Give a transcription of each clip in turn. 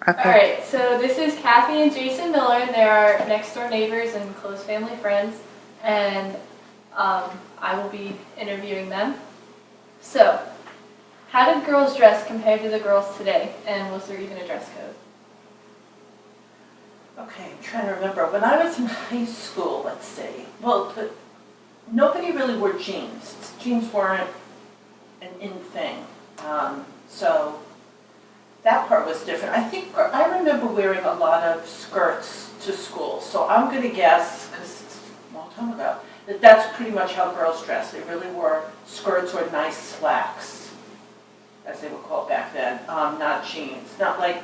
Okay. All right, so this is Cathy and Jason Milleren. They are next door neighbors and close family friends, and I will be interviewing them. So, how did girls dress compared to the girls today, and was there even a dress code? Okay, I'm trying to remember. When I was in high school, let's see, well, nobody really wore jeans. Jeans weren't an in thing. So that part was different. I remember wearing a lot of skirts to school. So I'm going to guess, because it's a long time ago, that that's pretty much how girls dressed. They really wore skirts or nice slacks, as they were called back then, not jeans. Not like,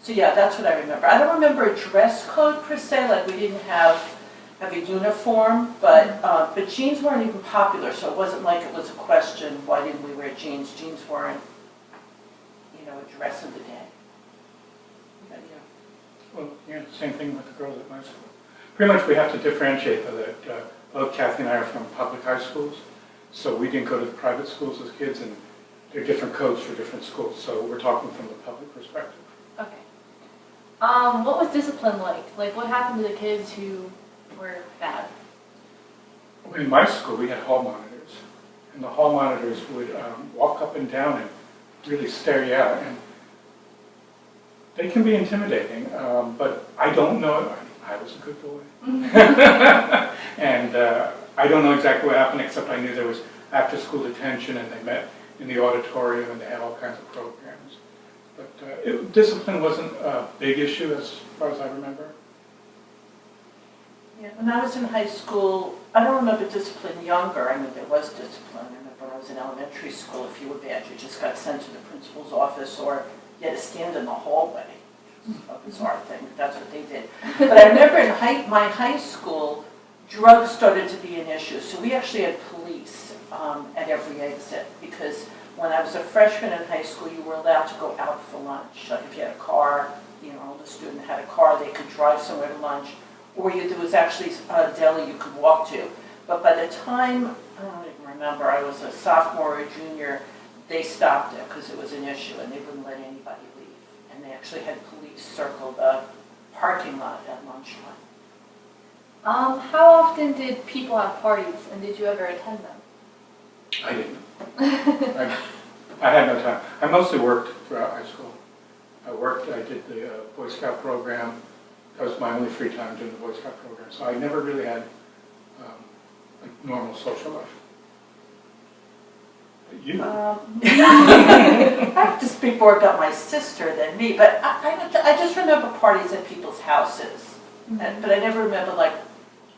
So yeah, that's what I remember. I don't remember a dress code per se, like we didn't have a uniform, but jeans weren't even popular, so it wasn't like it was a question, why didn't we wear jeans? Jeans weren't, a dress of the day. But, yeah. Well, yeah, same thing with the girls at my school. Pretty much we have to differentiate that both Cathy and I are from public high schools, so we didn't go to the private schools as kids, and there are different codes for different schools, so we're talking from the public perspective. Okay. What was discipline like? Like, what happened to the kids who were bad? In my school, we had hall monitors, and the hall monitors would walk up and down and really stare you out, and they can be intimidating, but I don't know. I was a good boy. And I don't know exactly what happened, except I knew there was after-school detention, and they met in the auditorium, and they had all kinds of programs. But discipline wasn't a big issue as far as I remember. Yeah, when I was in high school, I don't remember discipline younger. I mean, there was discipline. I remember when I was in elementary school, if you were bad, you just got sent to the principal's office, or you had to stand in the hallway. A bizarre thing, but that's what they did. But I remember in my high school, drugs started to be an issue. So we actually had police at every exit, because when I was a freshman in high school, you were allowed to go out for lunch. Like if you had a car, an older student had a car, they could drive somewhere to lunch. Or there was actually a deli you could walk to. But by the time, I don't even remember, I was a sophomore or a junior, they stopped it because it was an issue and they wouldn't let anybody leave. And they actually had police circle the parking lot at lunchtime. How often did people have parties, and did you ever attend them? I didn't. I had no time. I mostly worked throughout high school. I did the Boy Scout program. That was my only free time doing the Boy Scout program. So I never really had a normal social life. But you? I have to speak more about my sister than me, but I just remember parties at people's houses. Mm-hmm. But I never remember,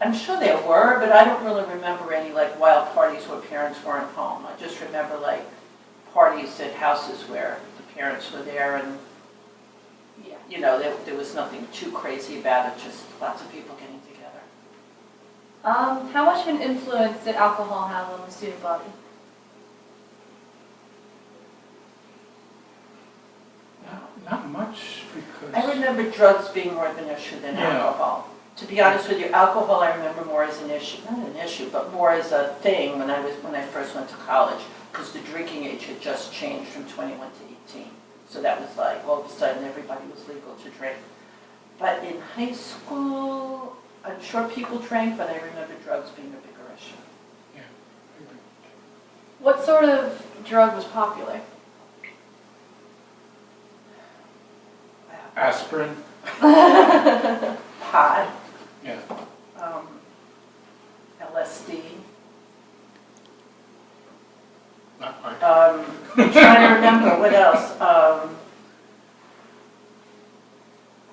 I'm sure there were, but I don't really remember any wild parties where parents weren't home. I just remember parties at houses where the parents were there, and there was nothing too crazy about it, just lots of people getting together. How much of an influence did alcohol have on the student body? Not much, because I remember drugs being more of an issue than alcohol. To be honest with you, alcohol I remember more as an issue, not an issue, but more as a thing when I first went to college, because the drinking age had just changed from 21 to 18. So that was all of a sudden everybody was legal to drink. But in high school, I'm sure people drank, but I remember drugs being a bigger issue. Yeah. What sort of drug was popular? Aspirin. Pot. Yeah. LSD. Not mine. I'm trying to remember what else.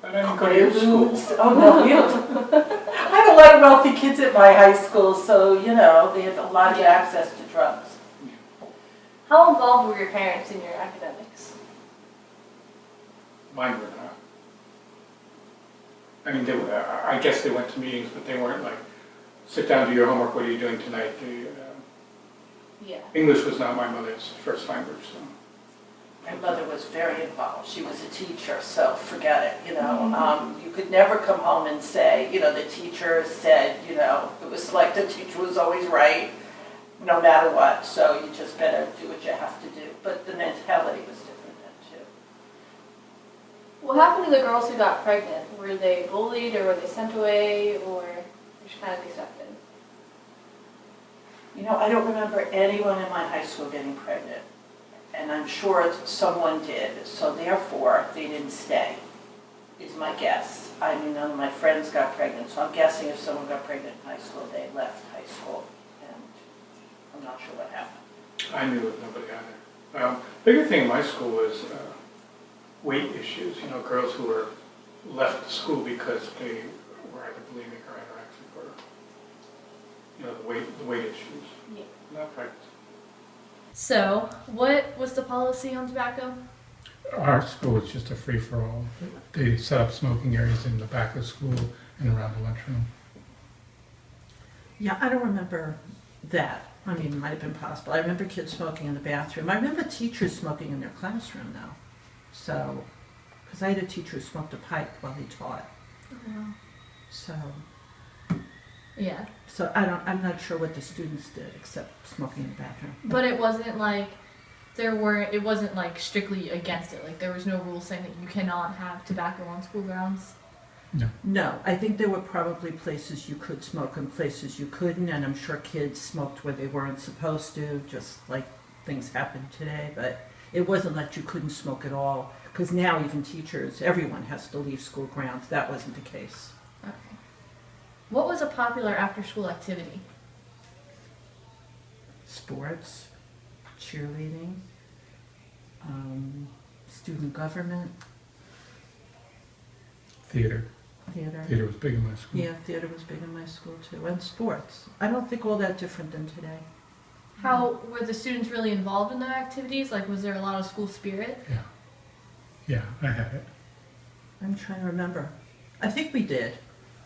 But I didn't go to your school. Oh no, I had a lot of wealthy kids at my high school, so they had a lot of access to drugs. How involved were your parents in your academics? Mine were not. I mean, I guess they went to meetings, but they weren't sit down, do your homework, what are you doing tonight? Yeah. English was not my mother's first language, so. My mother was very involved. She was a teacher, so forget it, You could never come home and say, the teacher said, it was like the teacher was always right, no matter what. So you just better do what you have to do. But the mentality was different then, too. What happened to the girls who got pregnant? Were they bullied or were they sent away or just kind of accepted? You know, I don't remember anyone in my high school getting pregnant, and I'm sure someone did, so therefore they didn't stay, is my guess. I mean, none of my friends got pregnant, so I'm guessing if someone got pregnant in high school, they left high school, and I'm not sure what happened. I knew of nobody either. Bigger thing in my school was weight issues. You know, girls who were left the school because they were either bulimic or anorexic, or you know, the weight issues. Yeah. Not pregnant. So, what was the policy on tobacco? Our school was just a free-for-all. They set up smoking areas in the back of school and around the lunchroom. Yeah, I don't remember that. I mean, it might have been possible. I remember kids smoking in the bathroom. I remember teachers smoking in their classroom, though. So, because I had a teacher who smoked a pipe while he taught. So, Yeah. so I'm not sure what the students did except smoking in the bathroom. But it wasn't like it wasn't like strictly against it. Like there was no rule saying that you cannot have tobacco on school grounds. No, I think there were probably places you could smoke and places you couldn't, and I'm sure kids smoked where they weren't supposed to, just like things happen today, but it wasn't that you couldn't smoke at all, because now even teachers, everyone has to leave school grounds. That wasn't the case. Okay. What was a popular after-school activity? Sports, cheerleading, student government, Theater. theater. Theater was big in my school. Yeah, theater was big in my school too, and sports. I don't think all that different than today. How were the students really involved in their activities? Like, was there a lot of school spirit? Yeah, I had it. I'm trying to remember. I think we did.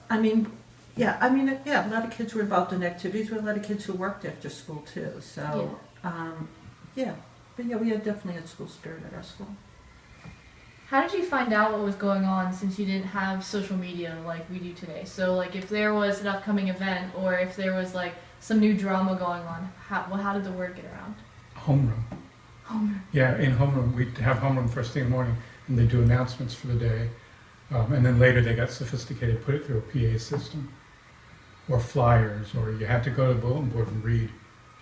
I mean, yeah, a lot of kids were involved in activities. We had a lot of kids who worked after school too. So, yeah. But yeah, we had definitely had school spirit at our school. How did you find out what was going on since you didn't have social media like we do today? So, like, if there was an upcoming event or if there was, like, some new drama going on, how did the word get around? Homeroom. Homeroom. Yeah, in homeroom, we'd have homeroom first thing in the morning, and they do announcements for the day. And then later they got sophisticated, put it through a PA system, or flyers, or you had to go to the bulletin board and read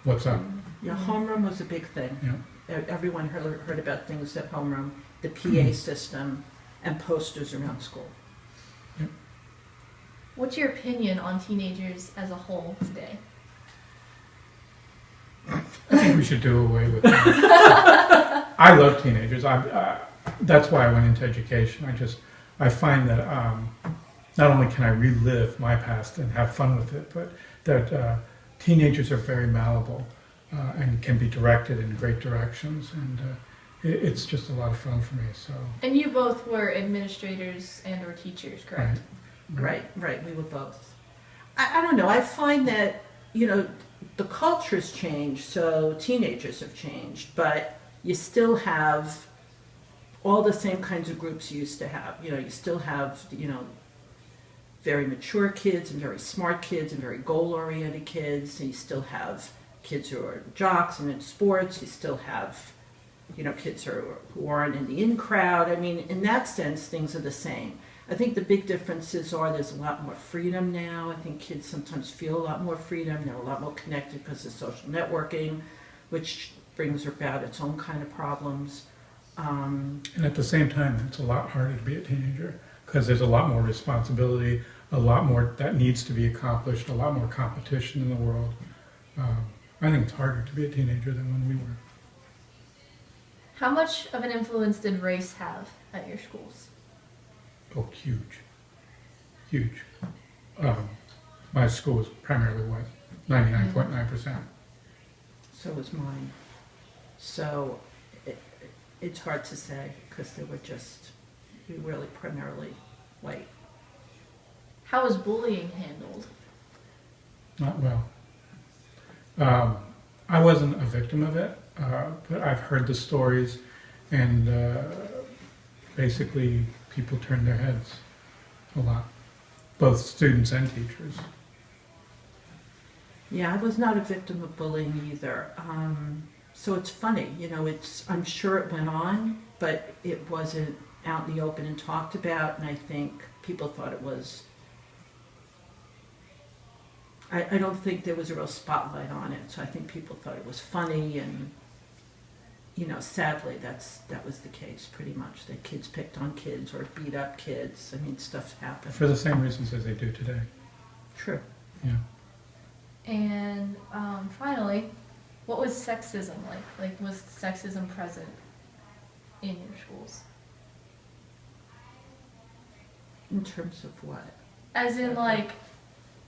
what's up. Yeah, homeroom was a big thing. Yeah. Everyone heard about things at homeroom, the PA system, and posters around school. What's your opinion on teenagers as a whole today? I think we should do away with that. I love teenagers. That's why I went into education. I find that not only can I relive my past and have fun with it, but that teenagers are very malleable and can be directed in great directions, and it's just a lot of fun for me. So. And you both were administrators and or teachers, correct? Right. We were both. I don't know. I find that, the culture's changed, so teenagers have changed, but you still have all the same kinds of groups you used to have. You still have, very mature kids and very smart kids and very goal-oriented kids, and you still have kids who are jocks and in sports. You still have, kids who aren't in the in crowd. I mean, in that sense, things are the same. I think the big differences are there's a lot more freedom now. I think kids sometimes feel a lot more freedom. They're a lot more connected because of social networking, which brings about its own kind of problems. And at the same time, it's a lot harder to be a teenager because there's a lot more responsibility, a lot more that needs to be accomplished, a lot more competition in the world. I think it's harder to be a teenager than when we were. How much of an influence did race have at your schools? Oh, huge. My school was primarily white, 99.9%. So was mine. So it's hard to say because we were really primarily white. How was bullying handled? Not well. I wasn't a victim of it, but I've heard the stories, and basically people turned their heads a lot, both students and teachers. Yeah, I was not a victim of bullying either. So it's funny, I'm sure it went on, but it wasn't out in the open and talked about, and I think people thought it was, I don't think there was a real spotlight on it, so I think people thought it was funny, and, you know, sadly, that was the case, pretty much, that kids picked on kids or beat up kids. I mean, stuff happened. For the same reasons as they do today. True. Yeah. And finally, what was sexism like? Like, was sexism present in your schools? In terms of what? As in, like,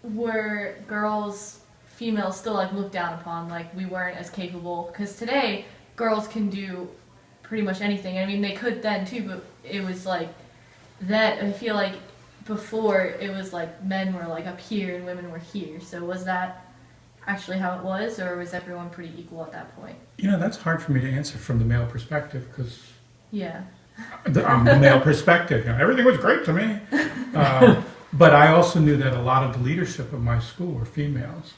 were girls, females still, like, looked down upon? Like, we weren't as capable? Because today, girls can do pretty much anything. I mean, they could then, too, but it was, like, that, I feel like, before, it was, like, men were, like, up here and women were here. So was that actually how it was, or was everyone pretty equal at that point? You know, that's hard for me to answer from the male perspective, because Yeah. I'm the male perspective. You know, everything was great to me. But I also knew that a lot of the leadership of my school were females.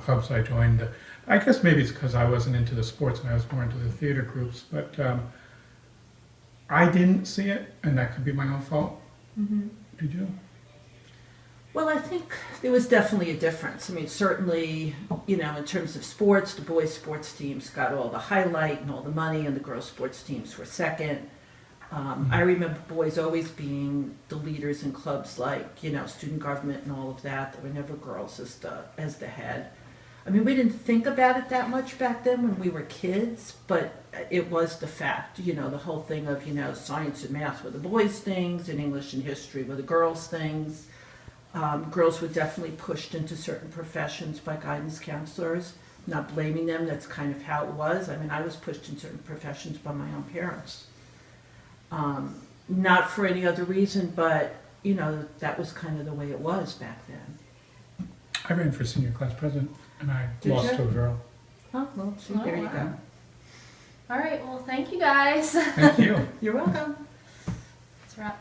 Clubs I joined, I guess maybe it's because I wasn't into the sports and I was more into the theater groups, but I didn't see it, and that could be my own fault. Mm-hmm. Did you? Well, I think there was definitely a difference. I mean, certainly, you know, in terms of sports, the boys' sports teams got all the highlight and all the money, and the girls' sports teams were second. I remember boys always being the leaders in clubs like, you know, student government and all of that. There were never girls as the head. I mean, we didn't think about it that much back then when we were kids, but it was the fact, you know, the whole thing of, you know, science and math were the boys' things, and English and history were the girls' things. Girls were definitely pushed into certain professions by guidance counselors. Not blaming them, that's kind of how it was. I mean, I was pushed in certain professions by my own parents. Not for any other reason, but, you know, that was kind of the way it was back then. I ran for senior class president, and I Did lost you? to a girl. Oh, well, see, Oh, there you wow. go. All right, well, thank you guys. Thank you. You're welcome. That's a wrap.